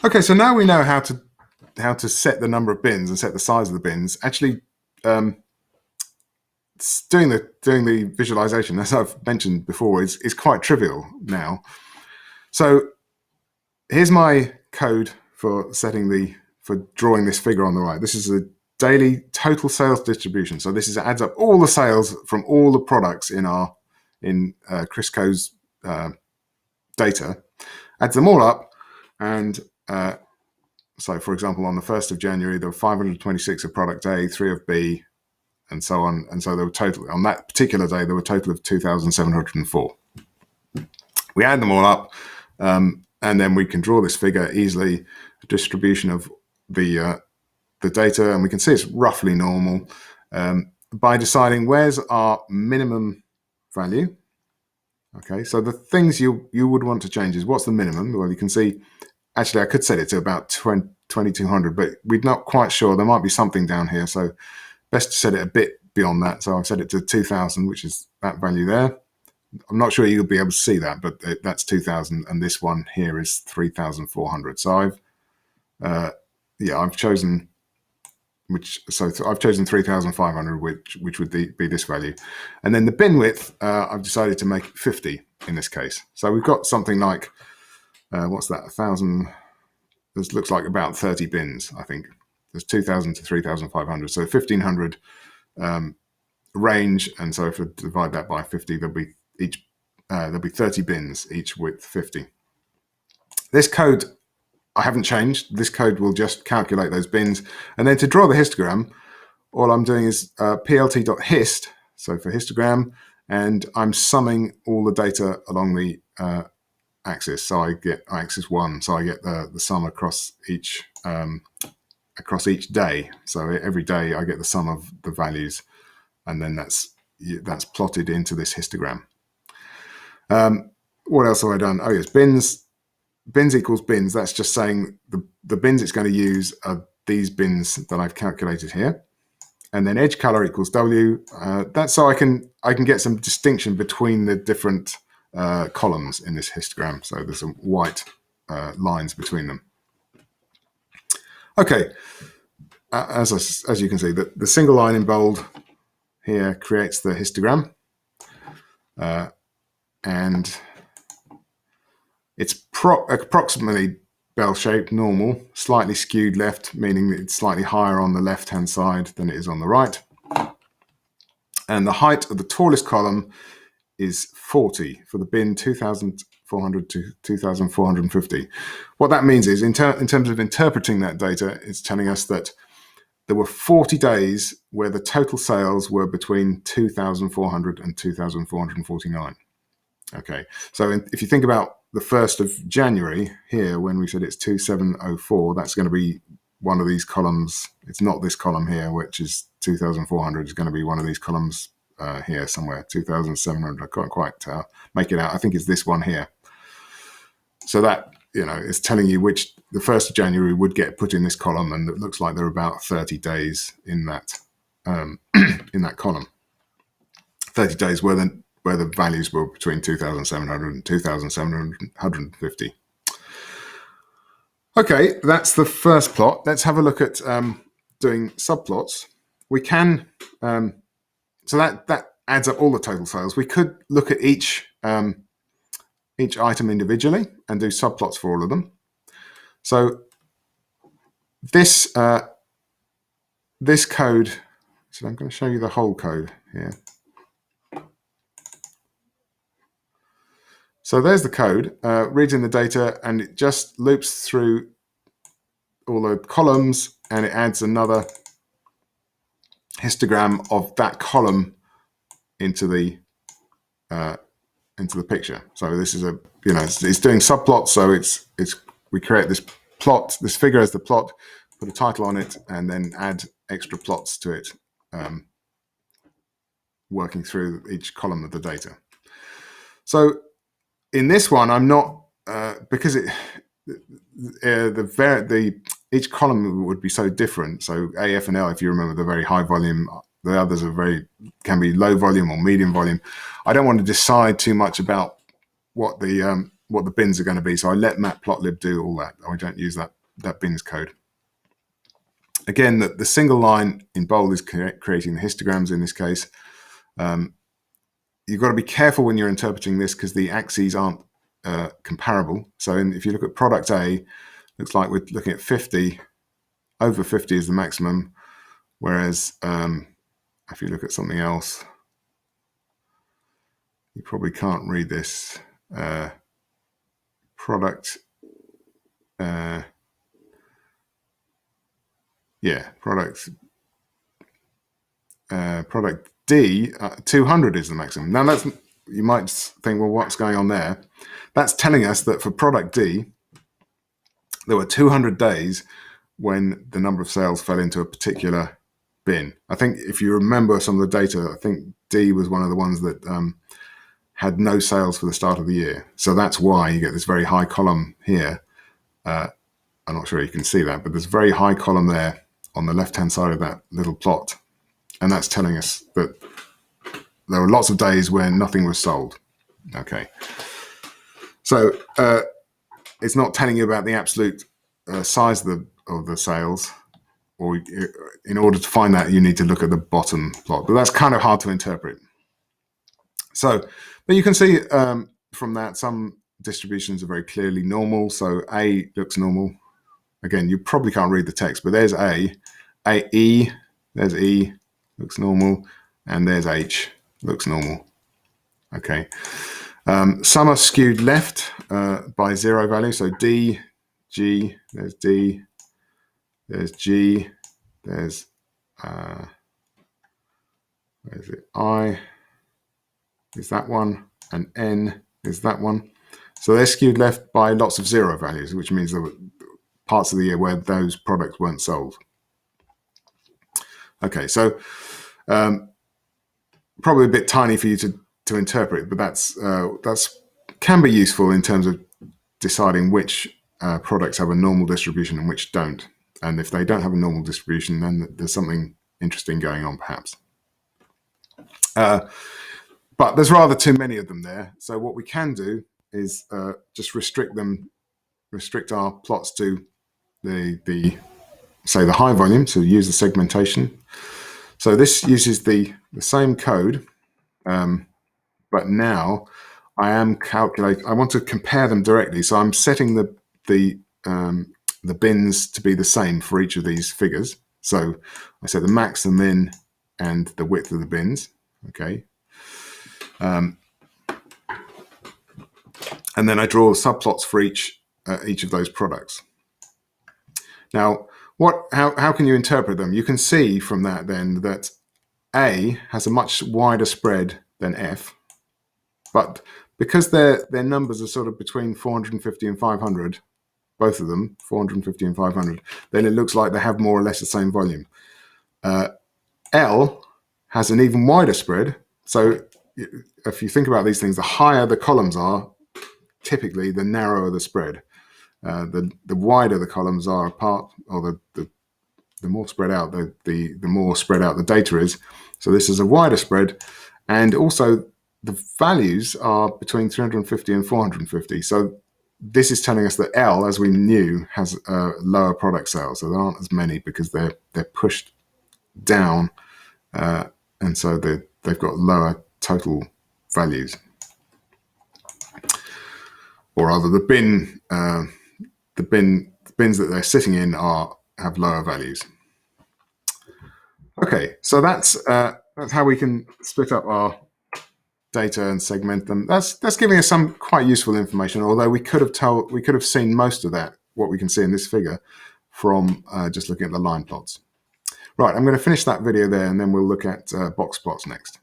Okay, so now we know how to set the number of bins and set the size of the bins. Actually, doing the visualization, as I've mentioned before, is quite trivial now. So here's my code for drawing this figure on the right. This is a daily total sales distribution. So this adds up all the sales from all the products in Crisco's data, adds them all up, and so for example, on the 1st of January, there were 526 of product A, 3 of B, and so on. And so there were total, on that particular day, there were a total of 2,704. We add them all up, and then we can draw this figure easily, a distribution of the data, and we can see it's roughly normal by deciding where's our minimum value. Okay, so the things you would want to change is what's the minimum? Well, you can see, actually I could set it to about 2,200, but we're not quite sure. There might be something down here, so best to set it a bit beyond that. So I've set it to 2,000, which is that value there. I'm not sure you'll be able to see that, but that's 2,000, and this one here is 3,400. So I've chosen I've chosen 3,500, which would be this value, and then the bin width I've decided to make 50 in this case. So we've got something like what's that? 1,000. This looks like about 30 bins. I think there's 2,000 to 3,500, so 1,500 range, and so if we divide that by 50, there'll be 30 bins, each with 50. This code I haven't changed. This code will just calculate those bins, and then to draw the histogram, all I'm doing is plt.hist, so for histogram, and I'm summing all the data along the axis. So I get axis 1, so I get the sum across each day. So every day I get the sum of the values, and then that's plotted into this histogram. What else have I done? Oh yes, bins equals bins. That's just saying the bins it's going to use are these bins that I've calculated here. And then edge color equals W. That's so I can get some distinction between the different columns in this histogram. So there's some white lines between them. Okay, as you can see, the single line in bold here creates the histogram, and it's approximately bell-shaped, normal, slightly skewed left, meaning that it's slightly higher on the left-hand side than it is on the right. And the height of the tallest column is 40 for the bin 2,400 to 2,450. What that means is, in terms of interpreting that data, it's telling us that there were 40 days where the total sales were between 2,400 and 2,449. Okay, so if you think about the 1st of January here, when we said it's 2,704, that's going to be one of these columns. It's not this column here, which is 2,400. It's going to be one of these columns here somewhere, 2,700. I can't quite make it out. I think it's this one here. So that, is telling you which the 1st of January would get put in this column, and it looks like there are about 30 days in that in that column. 30 days where the values were between 2,700 and 2,750. Okay, that's the first plot. Let's have a look at doing subplots. We can, so that adds up all the total sales. We could look at each item individually and do subplots for all of them. So this code, so I'm going to show you the whole code here. So there's the code, reads in the data, and it just loops through all the columns, and it adds another histogram of that column into the picture. So this is it's doing subplots. So we create this plot, this figure as the plot, put a title on it, and then add extra plots to it, working through each column of the data. So in this one, I'm not because each column would be so different. So A, F, and L, if you remember, the very high volume. The others can be low volume or medium volume. I don't want to decide too much about what the what the bins are going to be. So I let matplotlib do all that. I don't use that bins code. Again, the single line in bold is creating the histograms in this case. You've got to be careful when you're interpreting this because the axes aren't comparable. So if you look at product A, looks like we're looking at 50. Over 50 is the maximum. Whereas if you look at something else, you probably can't read this. Product D, 200 is the maximum. Now you might think, well, what's going on there? That's telling us that for product D, there were 200 days when the number of sales fell into a particular bin. I think if you remember some of the data, I think D was one of the ones that had no sales for the start of the year. So that's why you get this very high column here. I'm not sure you can see that, but there's a very high column there on the left-hand side of that little plot. And that's telling us that there were lots of days when nothing was sold. Okay. So it's not telling you about the absolute size of the sales, or in order to find that, you need to look at the bottom plot. But that's kind of hard to interpret. So, but you can see from that some distributions are very clearly normal. So A looks normal. Again, you probably can't read the text, but there's E, there's E, looks normal, and there's H, looks normal. Okay. Some are skewed left by 0 value. So D, G, there's D, there's G, there's where is it? I is that one, and N is that one. So they're skewed left by lots of 0 values, which means there were parts of the year where those products weren't sold. Okay, so probably a bit tiny for you to interpret, but that's can be useful in terms of deciding which products have a normal distribution and which don't. And if they don't have a normal distribution, then there's something interesting going on, perhaps. But there's rather too many of them there. So what we can do is just restrict our plots to the high volume. So use the segmentation. So this uses the same code, but now I am calculating. I want to compare them directly. So I'm setting the bins to be the same for each of these figures. So I set the max, the min, and the width of the bins. Okay. And then I draw subplots for each of those products. Now, how can you interpret them? You can see from that then that A has a much wider spread than F, but because their numbers are sort of between 450 and 500, both of them, 450 and 500, then it looks like they have more or less the same volume. L has an even wider spread. So if you think about these things, the higher the columns are, typically the narrower the spread. The wider the columns are apart, or the more spread out, the more spread out the data is. So this is a wider spread, and also the values are between 350 and 450. So this is telling us that L, as we knew, has lower product sales. So there aren't as many because they're pushed down, and so they've got lower total values. Or rather, the bins that they're sitting in have lower values. Okay, so that's how we can split up our data and segment them. That's giving us some quite useful information. Although we could have seen most of that, what we can see in this figure, from just looking at the line plots. Right, I'm going to finish that video there, and then we'll look at box plots next.